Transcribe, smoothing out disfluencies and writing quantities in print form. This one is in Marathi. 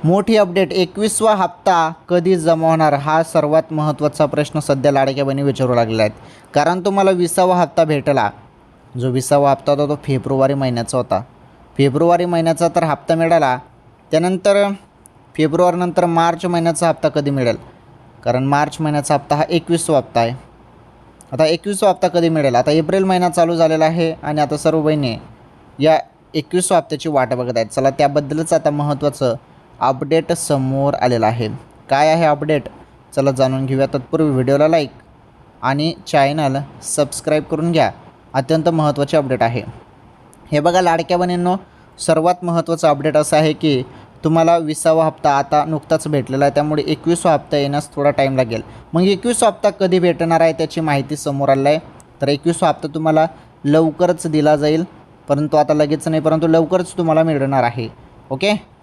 मोठी अपडेट 21वा हप्ता कधी जमा होणार हा सर्वात महत्त्वाचा प्रश्न सध्या लाडक्या बहिणी विचारू लागलेला आहेत. कारण तुम्हाला 20वा हप्ता भेटला. जो 20वा हप्ता होता तो फेब्रुवारी महिन्याचा होता. फेब्रुवारी महिन्याचा तर हप्ता मिळाला. त्यानंतर फेब्रुवारीनंतर मार्च महिन्याचा हप्ता कधी मिळेल? कारण मार्च महिन्याचा हप्ता हा 21वा हप्ता आहे. आता 21वा हप्ता कधी मिळेल? आता एप्रिल महिना चालू झालेला आहे आणि आता सर्व बहिणी या 21व्या हप्त्याची वाट बघत आहेत. चला त्याबद्दलच आता महत्त्वाचं अपडेट समोर आलेलं आहे. काय आहे अपडेट? चला जाणून घेऊया. तत्पूर्वी व्हिडिओला लाईक आणि चॅनल सबस्क्राईब करून घ्या. अत्यंत महत्त्वाचे अपडेट आहे. हे बघा लाडक्या बहिणींनो, सर्वात महत्त्वाचं अपडेट असं आहे की तुम्हाला 20वा हप्ता आता नुकताच भेटलेला आहे. त्यामुळे 21वा हप्ता येण्यास थोडा टाईम लागेल. मग 21वा हप्ता कधी भेटणार आहे त्याची माहिती समोर आली आहे. तर 21वा हप्ता तुम्हाला लवकरच दिला जाईल, परंतु आता लगेच नाही, परंतु लवकरच तुम्हाला मिळणार आहे. ओके.